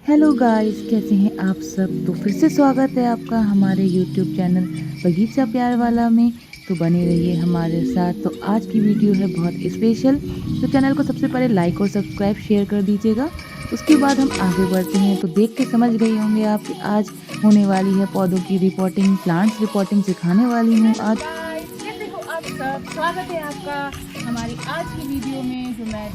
Hello guys, कैसे हैं आप सब। तो फिर से स्वागत है आपका हमारे यूट्यूब चैनल बगीचा प्यार वाला में। तो बने रहिए हमारे साथ। तो आज की वीडियो है बहुत स्पेशल। तो चैनल को सबसे पहले लाइक और सब्सक्राइब शेयर कर दीजिएगा। उसके बाद हम आगे बढ़ते हैं। तो देख के समझ गए होंगे आप कि आज होने वाली है पौधों की रिपोर्टिंग, प्लांट्स रिपोर्टिंग सिखाने वाली हूँ हेलो आज। गाइस, कैसे हो आप सब। स्वागत है आपका हमारी आज की वीडियो में, जो मैं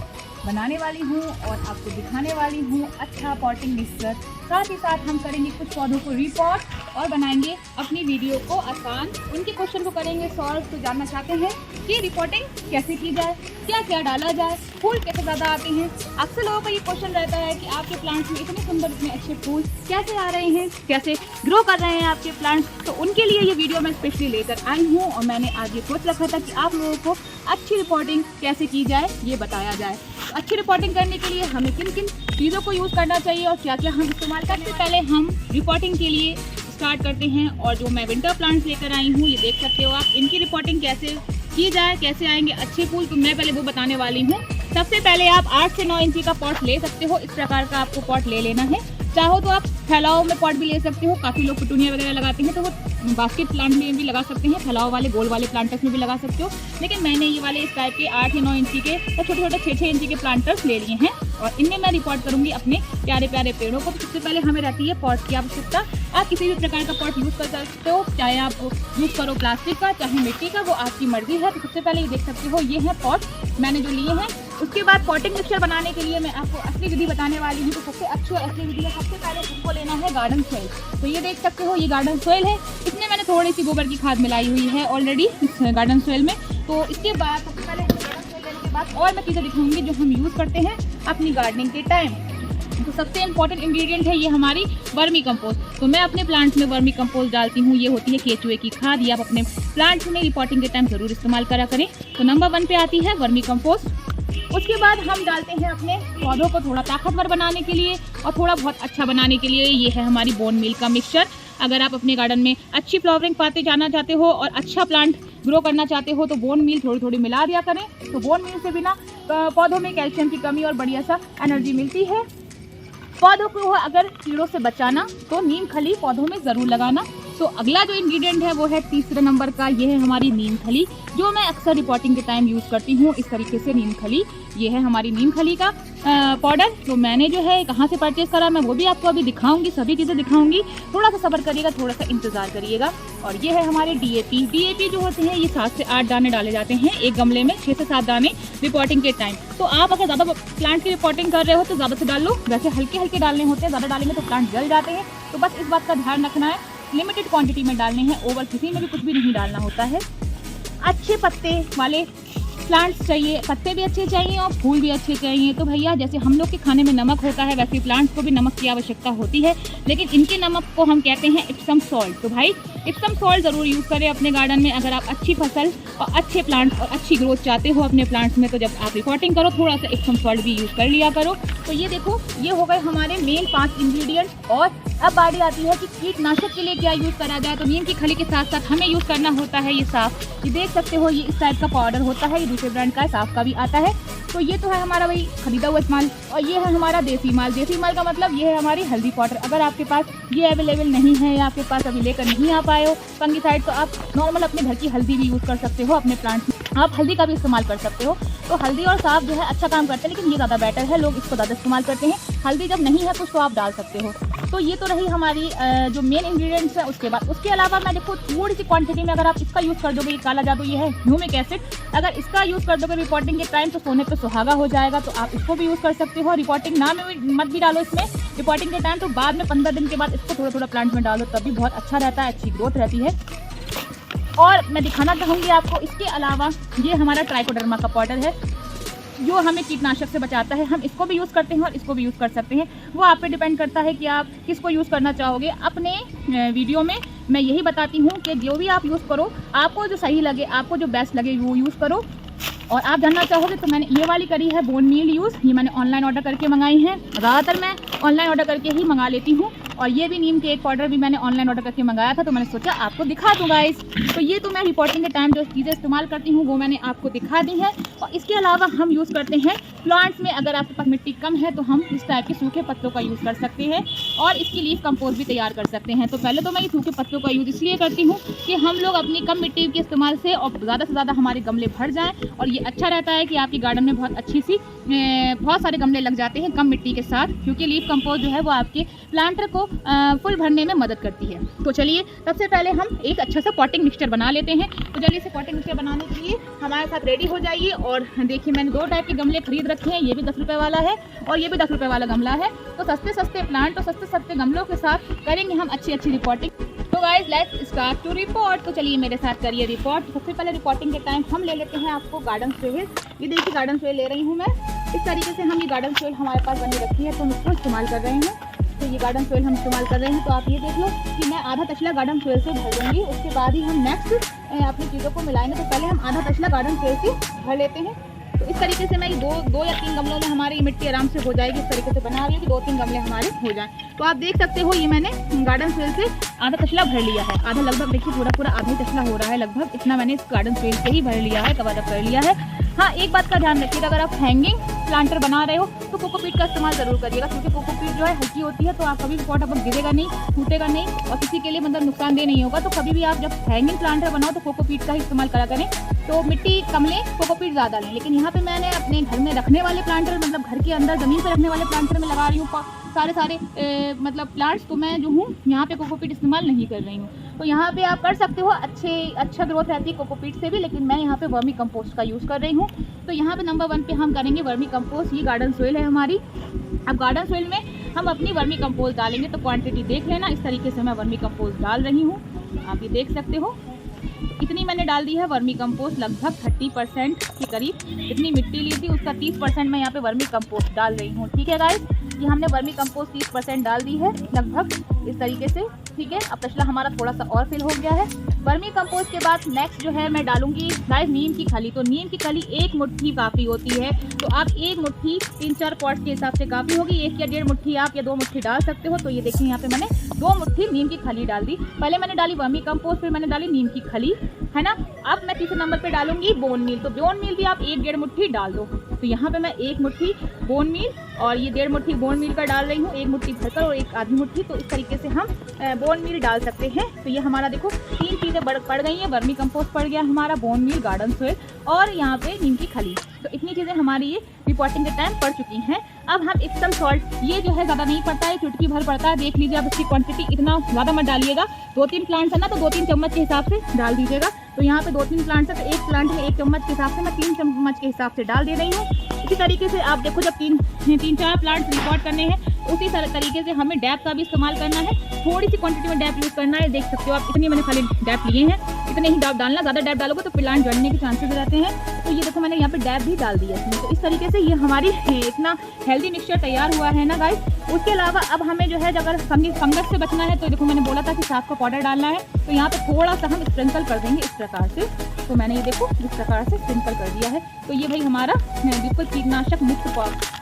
बनाने वाली हूँ और आपको दिखाने वाली हूँ अच्छा पॉटिंग मिक्सचर। साथ ही साथ हम करेंगे कुछ पौधों को रिपोर्ट और बनाएंगे अपनी वीडियो को आसान, उनके क्वेश्चन को करेंगे सॉल्व। तो जानना चाहते हैं कि रिपोर्टिंग कैसे की जाए, क्या क्या डाला जाए, फूल कैसे ज़्यादा आते हैं। अक्सर लोगों का ये क्वेश्चन रहता है कि आपके प्लांट्स में इतने सुंदर इतने अच्छे फूल कैसे आ रहे हैं, कैसे ग्रो कर रहे हैं आपके प्लांट्स। तो उनके लिए ये वीडियो मैं स्पेशली लेकर आई हूँ और मैंने आज ये सोच रखा था कि आप लोगों को अच्छी रिपोर्टिंग कैसे की जाए ये बताया जाए। तो अच्छी रिपोर्टिंग करने के लिए हमें किन किन चीज़ों को यूज़ करना चाहिए और क्या क्या हम इस्तेमाल करते हैं। पहले हम रिपोर्टिंग के लिए स्टार्ट करते हैं। और जो मैं विंटर प्लांट्स लेकर आई हूँ, ये देख सकते हो आप, इनकी रिपोर्टिंग कैसे की जाए, कैसे आएंगे अच्छे फूल, तो मैं पहले वो बताने वाली हूँ। सबसे पहले आप 8 से 9 इंची का पॉट ले सकते हो। इस प्रकार का आपको पॉट ले लेना है। चाहो तो आप फैलाव में पॉट भी ले सकते हो। काफ़ी लोग पिटूनिया वगैरह लगाते हैं तो वो बास्केट प्लांट में भी लगा सकते हैं, फैलाव वाले गोल वाले प्लांटर्स में भी लगा सकते हो। लेकिन मैंने ये वाले इस टाइप के 8 या 9 इंची के या छोटे छोटे 6-6 इंची के प्लांटर्स ले लिए हैं और इनमें मैं रिपोर्ट करूँगी अपने प्यारे प्यारे पेड़ों को। तो सबसे पहले हमें रहती है पॉट की आवश्यकता। आप किसी भी प्रकार का पॉट यूज़ कर सकते हो, चाहे आप यूज़ करो प्लास्टिक का चाहे मिट्टी का, वो आपकी मर्जी है। तो सबसे पहले ये देख सकते हो, ये है पॉट मैंने जो लिए हैं। उसके बाद पॉटिंग मिक्सचर बनाने के लिए मैं आपको असली विधि बताने वाली हूँ। तो सबसे अच्छी और असली विधि है, सबसे पहले इनको लेना है गार्डन सॉइल। तो ये देख सकते हो, ये गार्डन सॉइल है। इसमें मैंने थोड़ी सी गोबर की खाद मिलाई हुई है ऑलरेडी इस गार्डन सॉइल में। तो इसके बाद सबसे पहले गार्डन सॉइल लेने के बाद और मैं चीज़ें दिखाऊंगी जो हम यूज़ करते हैं अपनी गार्डनिंग के टाइम। तो सबसे इंपॉर्टेंट इंग्रेडिएंट है ये हमारी वर्मी कंपोस्ट। तो मैं अपने प्लांट्स में वर्मी कंपोस्ट डालती हूँ। ये होती है केचुए की खाद। ये आप अपने प्लांट्स में रिपोर्टिंग के टाइम ज़रूर इस्तेमाल करा करें। तो नंबर 1 पे आती है वर्मी कंपोस्ट। उसके बाद हम डालते हैं अपने पौधों को थोड़ा ताकतवर बनाने के लिए और थोड़ा बहुत अच्छा बनाने के लिए, ये है हमारी बोन मील का मिक्सचर। अगर आप अपने गार्डन में अच्छी फ्लावरिंग पाते जाना चाहते हो और अच्छा प्लांट ग्रो करना चाहते हो तो बोन मील थोड़ी थोड़ी मिला दिया करें। तो बोन मील से बिना पौधों में कैल्शियम की कमी और बढ़िया सा एनर्जी मिलती है। पौधों को अगर कीड़ों से बचाना तो नीम खली पौधों में ज़रूर लगाना। तो अगला जो इंग्रेडिएंट है वो है तीसरे नंबर का, ये है हमारी नीम खली, जो मैं अक्सर रिपोर्टिंग के टाइम यूज़ करती हूँ। इस तरीके से नीम खली, ये है हमारी नीम खली का पाउडर। तो मैंने जो है कहाँ से परचेज़ करा मैं वो भी आपको अभी दिखाऊंगी, सभी चीज़ें दिखाऊंगी। थोड़ा सा सब्र करिएगा, थोड़ा सा इंतज़ार करिएगा। और ये है हमारे DAP जो होते हैं, ये 7 से 8 दाने डाले जाते हैं एक गमले में, 6 से 7 दाने रिपोर्टिंग के टाइम। तो आप अगर ज़्यादा प्लांट की रिपोर्टिंग कर रहे हो तो ज़्यादा से डाल लो। वैसे हल्के हल्के डालने होते हैं, ज़्यादा डालेंगे तो प्लांट जल जाते हैं। तो बस इस बात का ध्यान रखना है, लिमिटेड क्वांटिटी में डालने हैं, ओवर किसी में भी कुछ भी नहीं डालना होता है। अच्छे पत्ते वाले प्लांट्स चाहिए, पत्ते भी अच्छे चाहिए और फूल भी अच्छे चाहिए। तो भैया जैसे हम लोग के खाने में नमक होता है वैसे प्लांट्स को भी नमक की आवश्यकता होती है, लेकिन इनके नमक को हम कहते हैं इप्सम सॉल्ट। तो भाई इप्सम सॉल्ट ज़रूर यूज़ करें अपने गार्डन में अगर आप अच्छी फसल और अच्छे प्लांट्स और अच्छी ग्रोथ चाहते हो अपने प्लांट्स में। तो जब आप रिपोर्टिंग करो थोड़ा सा इप्सम सॉल्ट भी यूज़ कर लिया करो। तो ये देखो, ये हो गए हमारे मेन 5 इंग्रेडिएंट्स। और अब बारी आती है कि कीटनाशक के लिए क्या यूज़ करा जाए। तो नीम की खली के साथ साथ हमें यूज़ करना होता है ये साफ। ये देख सकते हो, ये इस टाइप का पाउडर होता है, ये दूसरे ब्रांड का है, साफ का भी आता है। तो ये तो है हमारा भाई खरीदा हुआ माल और ये है हमारा देसी माल। देसी माल का मतलब ये है हमारी हल्दी पाउडर। अगर आपके पास ये अवेलेबल नहीं है या आपके पास अभी लेकर नहीं आ पाए हो फंगिसाइड, तो आप नॉर्मल अपने घर की हल्दी भी यूज़ कर सकते हो अपने प्लांट्स में। आप हल्दी का भी इस्तेमाल कर सकते हो। तो हल्दी और साफ जो है अच्छा काम करते हैं, लेकिन ये ज़्यादा बेटर है, लोग इसको ज़्यादा इस्तेमाल करते हैं। हल्दी जब नहीं है कुछ तो आप डाल सकते हो। तो ये तो रही हमारी जो मेन इंग्रेडिएंट्स है। उसके बाद उसके अलावा मैं देखो थोड़ी सी क्वांटिटी में अगर आप इसका यूज़ कर दोगे, ये काला जादू, ये है ह्यूमिक एसिड। अगर इसका यूज़ कर दोगे रिपोर्टिंग के टाइम तो सोने पे सुहागा हो जाएगा। तो आप इसको भी यूज़ कर सकते हो। रिपोर्टिंग ना में मत भी डालो इसमें रिपोर्टिंग के टाइम, तो बाद में 15 दिन के बाद इसको थोड़ा थोड़ा प्लांट में डालो, तब भी बहुत अच्छा रहता है, अच्छी ग्रोथ रहती है। और मैं दिखाना चाहूँगी आपको इसके अलावा, ये हमारा ट्राइकोडर्मा का पाउडर है जो हमें कीटनाशक से बचाता है। हम इसको भी यूज़ करते हैं और इसको भी यूज़ कर सकते हैं, वो आप पे डिपेंड करता है कि आप किसको यूज़ करना चाहोगे। अपने वीडियो में मैं यही बताती हूँ कि जो भी आप यूज़ करो, आपको जो सही लगे, आपको जो बेस्ट लगे वो यूज़ करो। और आप जानना चाहोगे तो मैंने ये वाली करी है बोन मील यूज़। ये मैंने ऑनलाइन ऑर्डर करके मंगाई है, ज़्यादातर मैं ऑनलाइन ऑर्डर करके ही मंगा लेती हूँ। और ये भी नीम के एक पाउडर भी मैंने ऑनलाइन ऑर्डर करके मंगाया था, तो मैंने सोचा आपको दिखा दूँ गाइस। तो ये तो मैं रिपोर्टिंग के टाइम जो चीज़ें इस्तेमाल करती हूँ वो मैंने आपको दिखा दी है। और इसके अलावा हम यूज़ करते हैं प्लांट्स में अगर आपके पास मिट्टी कम है तो हम इस टाइप के सूखे पत्तों का यूज़ कर सकते हैं और इसकी लीफ कंपोस्ट भी तैयार कर सकते हैं। तो पहले तो मैं ये सूखे पत्तों का यूज़ इसलिए करती हूँ कि हम लोग अपनी कम मिट्टी के इस्तेमाल से और ज़्यादा से ज़्यादा हमारे गमले भर जाएँ, और ये अच्छा रहता है कि आपकी गार्डन में बहुत सारे गमले लग जाते हैं कम मिट्टी के साथ, क्योंकि लीफ कंपोस्ट जो है वो आपके प्लांटर को फुल भरने में मदद करती है। तो चलिए सबसे पहले हम एक अच्छा सा पॉटिंग मिक्सचर बना लेते हैं। तो जल्दी से पॉटिंग मिक्सचर बनाने के लिए हमारे साथ रेडी हो जाइए। और देखिए मैंने 2 टाइप के गमले खरीद रखे हैं, ये भी 10 रुपये वाला है और ये भी 10 रुपये वाला गमला है। तो सस्ते प्लांट और सस्ते गमलों के साथ करेंगे हम अच्छी रिपोर्टिंग। तो guys let's start to report. तो चलिए मेरे साथ करिए रिपोर्ट। तो सबसे पहले रिपोर्टिंग के टाइम हम ले लेते हैं आपको गार्डन सोइल। ये देखिए गार्डन सोइल ले रही हूँ मैं। इस तरीके से हम ये गार्डन सोइल हमारे पास बनी रखी है तो हम इसको इस्तेमाल कर रहे हैं। तो ये गार्डन सोइल हम इस्तेमाल कर रहे हैं। तो आप ये देख लो कि मैं आधा तसला गार्डन सोइल से भर दूँगी, उसके बाद ही हम नेक्स्ट अपनी चीज़ों को मिलाएंगे। तो पहले हम आधा तसला गार्डन सोइल से भर लेते हैं। तो इस तरीके से मैं ये दो या 3 गमलों में हमारी मिट्टी आराम से हो जाएगी। इस तरीके से बना रही हूँ कि 2-3 गमले हमारे हो जाएं। तो आप देख सकते हो ये मैंने गार्डन सोइल से आधा तसला भर लिया है। आधा लगभग देखिए पूरा आधा ही तसला हो रहा है, लगभग इतना मैंने इस गार्डन सोइल से ही भर लिया है, कवर अप कर लिया है। हाँ, एक बात का ध्यान रखिएगा, अगर आप हैंगिंग प्लांटर बना रहे हो तो कोकोपीट का इस्तेमाल जरूर करिएगा, क्योंकि कोकोपीट जो है हल्की होती है तो आप कभी भी पॉट आपको गिरेगा नहीं, टूटेगा नहीं और किसी के लिए मतलब नुकसानदेह नहीं होगा। तो कभी भी आप जब हैंगिंग प्लांटर बनाओ तो कोकोपीट का ही इस्तेमाल करा करें। तो मिट्टी कम लें, कोकोपीट ज़्यादा लें। लेकिन यहाँ पे मैंने अपने घर में रखने वाले प्लांटर, मतलब घर के अंदर ज़मीन पर रखने वाले प्लांटर में लगा रही हूँ सारे मतलब प्लांट्स। तो मैं जो हूँ यहाँ पे कोकोपीट इस्तेमाल नहीं कर रही हूँ। तो यहाँ पे आप कर सकते हो, अच्छा ग्रोथ रहती है कोकोपीट से भी, लेकिन मैं यहाँ पे वर्मी कंपोस्ट का यूज़ कर रही हूँ। तो यहाँ पे नंबर 1 पे हम करेंगे वर्मी कंपोस्ट। ये गार्डन सोइल है हमारी। अब गार्डन सोइल में हम अपनी वर्मी कंपोस्ट डालेंगे, तो क्वांटिटी देख लेना। इस तरीके से मैं वर्मी कंपोस्ट डाल रही हूँ, आप ये देख सकते हो। इतनी मैंने डाल दी है वर्मी कंपोस्ट, लगभग 30% के करीब। इतनी मिट्टी ली थी उसका 30% मैं यहाँ पे वर्मी कंपोस्ट डाल रही हूँ। ठीक है गाइस, ये हमने वर्मी कंपोस्ट 30% डाल दी है लगभग इस तरीके से। ठीक है, अब तसला हमारा थोड़ा सा और फिल हो गया है। वर्मी कंपोस्ट के बाद नेक्स्ट जो है मैं डालूंगी गाइस नीम की खली। तो नीम की खली 1 मुट्ठी काफ़ी होती है। तो आप 1 मुट्ठी 3-4 पॉट्स के हिसाब से काफ़ी होगी। 1 या 1.5 मुट्ठी आप या 2 मुट्ठी डाल सकते हो। तो ये देखिए यहाँ पे मैंने 2 मुट्ठी नीम की खली डाल दी। पहले मैंने डाली वर्मी कंपोस्ट, फिर मैंने डाली नीम की खली, है ना। अब मैं तीसरे नंबर पे डालूंगी बोन मील। तो बोन मील भी आप 1-1.5 मुट्ठी डाल दो। तो यहाँ पे मैं 1 मुट्ठी बोन मील और ये 1.5 मुट्ठी बोन मील का डाल रही हूँ, 1 मुट्ठी भरकर और 1 आधी मुट्ठी। तो इस तरीके से हम बोन मील डाल सकते हैं। तो ये हमारा देखो 3 चीज़ें पड़ गई हैं। वर्मी कंपोस्ट पड़ गया हमारा, बोन मील, गार्डन सोइल और यहाँ पे नीम की खली। तो इतनी चीज़ें हमारी ये रिपोर्टिंग के टाइम पड़ चुकी हैं। अब हम इप्सम सॉल्ट, ये जो है ज़्यादा नहीं पड़ता है, चुटकी भर पड़ता है। देख लीजिए आप इसकी क्वांटिटी, इतना ज़्यादा मत डालिएगा। 2-3 प्लांट्स है ना, तो 2-3 चम्मच के हिसाब से डाल दीजिएगा। तो यहाँ पे 2-3 प्लांट्स है तो 1 प्लांट में 1 चम्मच के हिसाब से मैं 3 चम्मच के हिसाब से डाल दे रही हूँ। इसी तरीके से आप देखो, जब 3-4 प्लांट्स रिपोर्ट करने हैं उसी तरीके से हमें डैप का भी इस्तेमाल करना है। थोड़ी सी क्वांटिटी में डैप यूज़ करना है। देख सकते हो आप, इतनी मैंने खाली डैप लिए हैं, इतने ही डैप डालना। ज़्यादा डैप डालोगे तो प्लांट जलने के चांसेस रहते हैं। तो ये देखो मैंने यहाँ पे डैप भी डाल दिया इसमें। तो इस तरीके से ये हमारी इतना हेल्दी मिक्सचर तैयार हुआ है ना गाइस। उसके अलावा अब हमें जो है, अगर फंगस से बचना है तो देखो मैंने बोला था कि साफ का पाउडर डालना है। तो यहाँ पे थोड़ा सा हम स्प्रिंकल कर देंगे इस प्रकार से। तो मैंने ये देखो इस प्रकार से स्प्रिंकल कर दिया है। तो ये भाई हमारा बिल्कुल कीटनाशक मुक्त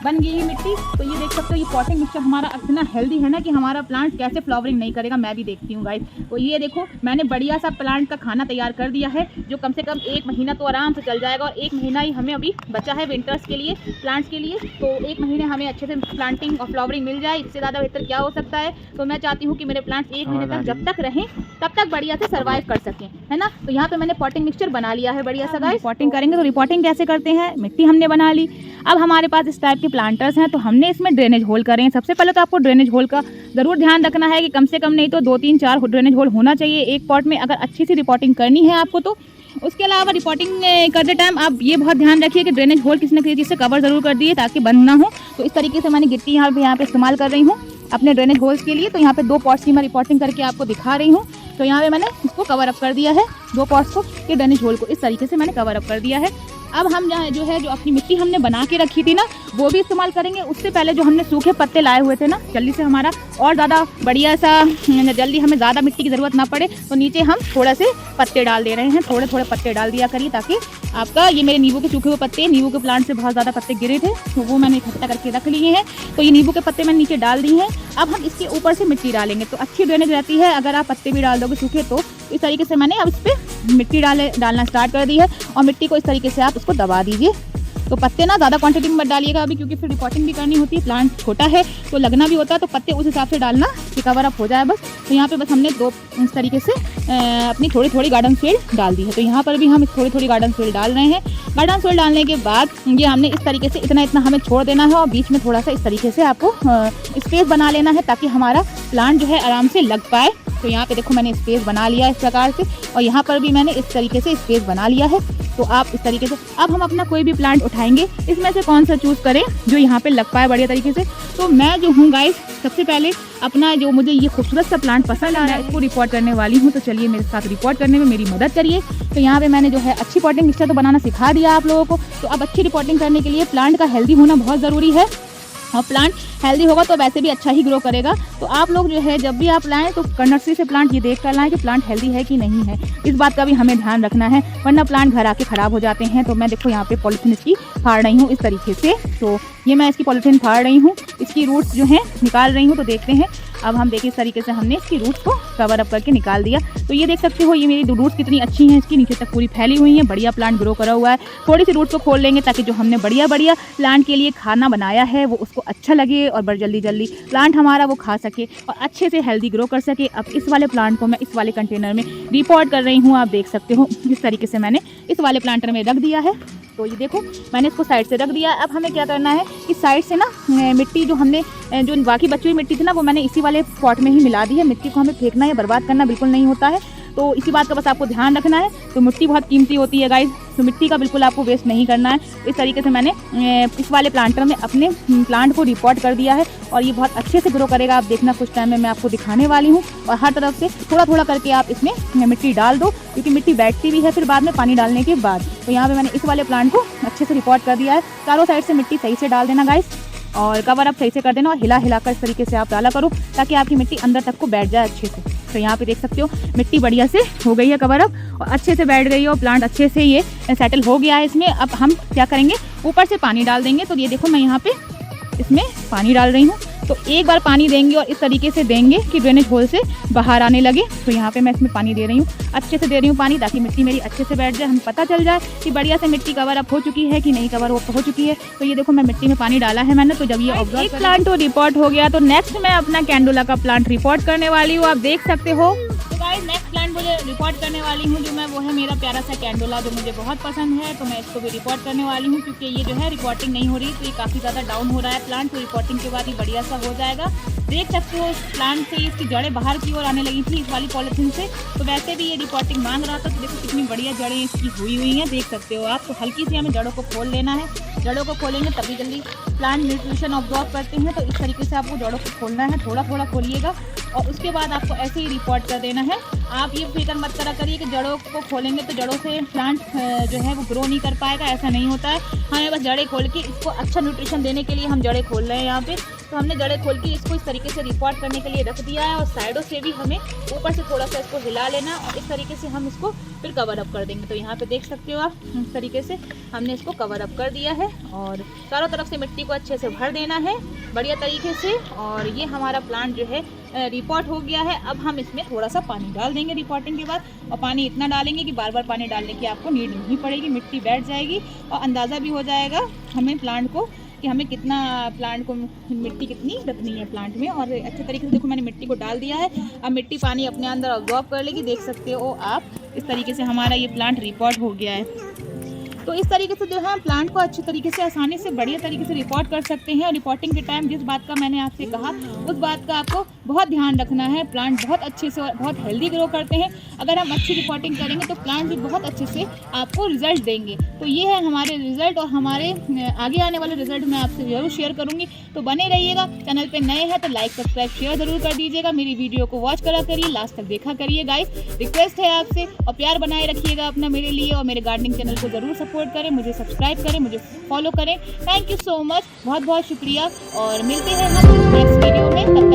बन गई है मिट्टी। तो ये देख सकते हो, ये पॉटिंग मिक्सचर हमारा इतना हेल्दी है ना कि हमारा प्लांट कैसे फ्लावरिंग नहीं करेगा मैं भी देखती हूँ गाइस। तो ये देखो मैंने बढ़िया सा प्लांट का खाना तैयार कर दिया है, जो कम से कम 1 महीना तो आराम से चल जाएगा। और 1 महीना ही हमें अभी बचा है विंटर्स के लिए, प्लांट्स के लिए। तो 1 महीने हमें अच्छे से प्लांटिंग और फ्लावरिंग मिल जाए, इससे ज़्यादा बेहतर क्या हो सकता है। तो मैं चाहती हूँ कि मेरे प्लांट्स 1 महीने तक जब तक रहें तब तक बढ़िया से सर्वाइव कर सकें, है ना। तो यहाँ पे मैंने पॉटिंग मिक्सचर बना लिया है बढ़िया सा गाइस। रिपोर्टिंग करेंगे तो रिपोर्टिंग कैसे करते हैं, मिट्टी हमने बना ली। अब हमारे पास इस टाइप के प्लांटर्स हैं, तो हमने इसमें ड्रेनेज होल करें। सबसे पहले तो आपको ड्रेनेज होल का ज़रूर ध्यान रखना है कि कम से कम नहीं तो 2-3-4 ड्रेनेज होल होना चाहिए एक पॉट में, अगर अच्छी सी रिपोर्टिंग करनी है आपको तो। उसके अलावा रिपोर्टिंग करते टाइम आप ये बहुत ध्यान रखिए कि ड्रेनेज होल किसी न किसी चीज़ से कवर ज़रूर कर दिए ताकि बंद ना हो। तो इस तरीके से मैंने गिट्टी यहाँ पे इस्तेमाल कर रही हूँ अपने ड्रेनेज होल्स के लिए। तो यहाँ पे 2 पॉट्स की मैं रिपोर्टिंग करके आपको दिखा रही हूँ। तो यहाँ पे मैंने इसको कवर अप कर दिया है, 2 पॉट्स को, कि ड्रेनेज होल को इस तरीके से मैंने कवर अप कर दिया है। अब हम जो अपनी मिट्टी हमने बना के रखी थी ना, वो भी इस्तेमाल करेंगे। उससे पहले जो हमने सूखे पत्ते लाए हुए थे ना, जल्दी से हमारा और ज़्यादा बढ़िया सा, जल्दी हमें ज़्यादा मिट्टी की ज़रूरत ना पड़े, तो नीचे हम थोड़े से पत्ते डाल दे रहे हैं। थोड़े पत्ते डाल दिया करिए ताकि आपका, ये मेरे नींबू के सूखे हुए पत्ते, नींबू के प्लांट से बहुत ज़्यादा पत्ते गिरे थे तो वो मैंने इकट्ठा करके रख लिए हैं। तो ये नींबू के पत्ते मैंने नीचे डाल दिए हैं। अब हम इसके ऊपर से मिट्टी डालेंगे तो अच्छी ड्रेनेज रहती है। अगर आप पत्ते भी डाल दोगे सूखे तो इस तरीके से मैंने अब इस पर मिट्टी डालना स्टार्ट कर दी है। और मिट्टी को इस तरीके से आप उसको दबा दीजिए। तो पत्ते ना ज़्यादा क्वांटिटी में मत डालिएगा अभी, क्योंकि फिर रिपोर्टिंग भी करनी होती है, प्लांट छोटा है तो लगना भी होता है, तो पत्ते उस हिसाब से डालना कि कवर अप हो जाए बस। तो यहाँ पे बस हमने दो इस तरीके से अपनी थोड़ी थोड़ी गार्डन सॉइल डाल दी है। तो यहाँ पर भी हम थोड़ी थोड़ी गार्डन सॉइल डाल रहे हैं। गार्डन सॉइल डालने के बाद ये हमने इस तरीके से इतना इतना हमें छोड़ देना है और बीच में थोड़ा सा इस तरीके से आपको स्पेस बना लेना है ताकि हमारा प्लांट जो है आराम से लग पाए। तो यहाँ पे देखो मैंने स्पेस बना लिया इस प्रकार से, और यहाँ पर भी मैंने इस तरीके से स्पेस बना लिया है। तो आप इस तरीके से अब हम अपना कोई भी प्लांट उठाएंगे, इसमें से कौन सा चूज़ करें जो यहाँ पे लग पाए बढ़िया तरीके से। तो मैं जो हूँ गाइस, सबसे पहले अपना जो मुझे ये खूबसूरत सा प्लांट पसंद आ रहा है इसको रिपोर्ट करने वाली हूँ। तो चलिए मेरे साथ रिपोर्ट करने में मेरी मदद करिए। तो यहाँ पे मैंने जो है अच्छी पॉटिंग मिक्सचर तो बनाना सिखा दिया आप लोगों को। तो अब अच्छी रिपोर्टिंग करने के लिए प्लांट का हेल्दी होना बहुत ज़रूरी है, और प्लांट हेल्दी होगा तो वैसे भी अच्छा ही ग्रो करेगा। तो आप लोग जो है जब भी आप लाएं तो नर्सरी से प्लांट ये देख कर लाएं कि प्लांट हेल्दी है कि नहीं है, इस बात का भी हमें ध्यान रखना है, वरना प्लांट घर आके ख़राब हो जाते हैं। तो मैं देखो यहाँ पे पॉलीथीन इसकी फाड़ रही हूँ इस तरीके से। तो ये मैं इसकी पॉलीथीन फाड़ रही हूँ, इसकी रूट्स जो हैं निकाल रही हूँ। तो देखते हैं अब हम देखिए इस तरीके से हमने इसकी रूट्स को कवर अप करके निकाल दिया। तो ये देख सकते हो ये मेरी रूट्स कितनी अच्छी हैं, इसकी नीचे तक पूरी फैली हुई हैं, बढ़िया प्लांट ग्रो करा हुआ है। थोड़ी सी रूट्स को खोल लेंगे ताकि जो हमने बढ़िया बढ़िया प्लांट के लिए खाना बनाया है वो उसको अच्छा लगे और जल्दी जल्दी प्लांट हमारा वो खा सके और अच्छे से हेल्दी ग्रो कर सके। अब इस वाले प्लांट को मैं इस वाले कंटेनर में रिपोर्ट कर रही हूँ, आप देख सकते हो इस तरीके से मैंने इस वाले प्लांटर में रख दिया है। तो ये देखो मैंने इसको साइड से रख दिया। अब हमें क्या करना है कि साइड से ना मिट्टी जो हमने जो बाकी बची हुई मिट्टी थी ना वो मैंने इसी वाले पॉट में ही मिला दी है। मिट्टी को हमें फेंकना या बर्बाद करना बिल्कुल नहीं होता है, तो इसी बात का बस आपको ध्यान रखना है। तो मिट्टी बहुत कीमती होती है गाइस, तो मिट्टी का बिल्कुल आपको वेस्ट नहीं करना है। इस तरीके से मैंने इस वाले प्लांटर में अपने प्लांट को रिपोर्ट कर दिया है और ये बहुत अच्छे से ग्रो करेगा। आप देखना कुछ टाइम में मैं आपको दिखाने वाली हूँ। और हर तरफ से थोड़ा थोड़ा करके आप इसमें मिट्टी डाल दो, क्योंकि मिट्टी बैठती भी है फिर बाद में पानी डालने के बाद। तो यहाँ पे मैंने इस वाले प्लांट को अच्छे से रिपोर्ट कर दिया है। चारों साइड से मिट्टी सही से डाल देना गाइस, और कवर अप सही से कर देना और हिला हिला कर इस तरीके से आप डाला करो ताकि आपकी मिट्टी अंदर तक को बैठ जाए अच्छे से। तो यहाँ पे देख सकते हो मिट्टी बढ़िया से हो गई है कवर अप और अच्छे से बैठ गई है और प्लांट अच्छे से ये सेटल हो गया है इसमें। अब हम क्या करेंगे, ऊपर से पानी डाल देंगे। तो ये देखो मैं यहाँ पे इसमें पानी डाल रही हूँ। तो एक बार पानी देंगे और इस तरीके से देंगे कि ड्रेनेज होल से बाहर आने लगे। तो यहाँ पे मैं इसमें पानी दे रही हूँ, अच्छे से दे रही हूँ पानी, ताकि मिट्टी मेरी अच्छे से बैठ जाए, हमें पता चल जाए कि बढ़िया से मिट्टी कवर अप हो चुकी है कि नहीं कवर अप हो चुकी है। तो ये देखो मैं मिट्टी में पानी डाला है मैंने। तो जब ये ऑब्जर्व प्लांट तो रिपोर्ट हो गया, तो नेक्स्ट मैं अपना कैंडोला का प्लांट रिपोर्ट करने वाली हूँ, आप देख सकते हो। तो गाइस नेक्स्ट प्लांट मुझे रिपोर्ट करने वाली हूँ जो मैं, वो है मेरा प्यारा सा कैंडोला जो मुझे बहुत पसंद है। तो मैं इसको भी रिपोर्ट करने वाली हूँ, क्योंकि ये जो है रिपोर्टिंग नहीं हो रही, तो ये काफ़ी ज़्यादा डाउन हो रहा है प्लांट। तो रिपोर्टिंग के बाद ये बढ़िया सा हो जाएगा। देख सकते हो प्लांट से इसकी जड़ें बाहर की ओर आने लगी थी इस वाली पॉलीथीन से। तो वैसे भी ये रिपोर्टिंग मांग रहा था। तो देखो कितनी बढ़िया जड़ें इसकी हुई हैं, देख सकते हो आप। तो हल्की सी हमें जड़ों को खोल लेना है, जड़ों को खोलेंगे तभी जल्दी प्लांट न्यूट्रिशन ऑब्जॉर्व करते हैं। तो इस तरीके से आपको जड़ों को खोलना है, थोड़ा थोड़ा खोलिएगा और उसके बाद आपको ऐसे ही रिपोर्ट कर देना है। आप ये फिक्र मत करा करिए कि जड़ों को खोलेंगे तो जड़ों से प्लांट जो है वो ग्रो नहीं कर पाएगा, ऐसा नहीं होता है। हमें बस जड़ें खोल के इसको अच्छा न्यूट्रिशन देने के लिए हम जड़ें खोल रहे हैं यहाँ पे। तो हमने जड़ें खोल के इसको इस तरीके से रिपोर्ट करने के लिए रख दिया है, और साइडों से भी हमें ऊपर से थोड़ा सा इसको हिला लेना और इस तरीके से हम इसको फिर कवर अप कर देंगे। तो यहाँ पे देख सकते हो आप इस तरीके से हमने इसको कवर अप कर दिया है और चारों तरफ से मिट्टी को अच्छे से भर देना है बढ़िया तरीके से। और ये हमारा प्लांट जो है रिपोर्ट हो गया है। अब हम इसमें थोड़ा सा पानी डाल देंगे रिपोर्टिंग के बाद, और पानी इतना डालेंगे कि बार बार पानी डालने की आपको नीड नहीं पड़ेगी, मिट्टी बैठ जाएगी और अंदाज़ा भी हो जाएगा हमें प्लांट को कि हमें कितना प्लांट को मिट्टी कितनी रखनी है प्लांट में। और अच्छे तरीके से देखो मैंने मिट्टी को डाल दिया है। अब मिट्टी पानी अपने अंदर ऑब्जॉर्व कर लेगी, देख सकते हो आप। इस तरीके से हमारा ये प्लांट रिपोर्ट हो गया है। तो इस तरीके से जो है प्लांट को अच्छे तरीके से आसानी से बढ़िया तरीके से रिपोर्ट कर सकते हैं। और रिपोर्टिंग के टाइम जिस बात का मैंने आपसे कहा उस बात का आपको बहुत ध्यान रखना है। प्लांट बहुत अच्छे से और बहुत हेल्दी ग्रो करते हैं। अगर हम अच्छी रिपोर्टिंग करेंगे तो प्लांट भी बहुत अच्छे से आपको रिजल्ट देंगे। तो ये है हमारे रिजल्ट, और हमारे आगे आने वाले रिजल्ट मैं आपसे जरूर शेयर करूँगी। तो बने रहिएगा। चैनल पर नए हैं तो लाइक सब्सक्राइब शेयर जरूर कर दीजिएगा। मेरी वीडियो को वॉच करा करिए, लास्ट तक देखा करिए गाइस, रिक्वेस्ट है आपसे। और प्यार बनाए रखिएगा अपना मेरे लिए, और मेरे गार्डनिंग चैनल को जरूर सपोर्ट करें, मुझे सब्सक्राइब करें, मुझे फॉलो करें। थैंक यू सो मच, बहुत बहुत शुक्रिया। और मिलते हैं हम नेक्स्ट वीडियो में।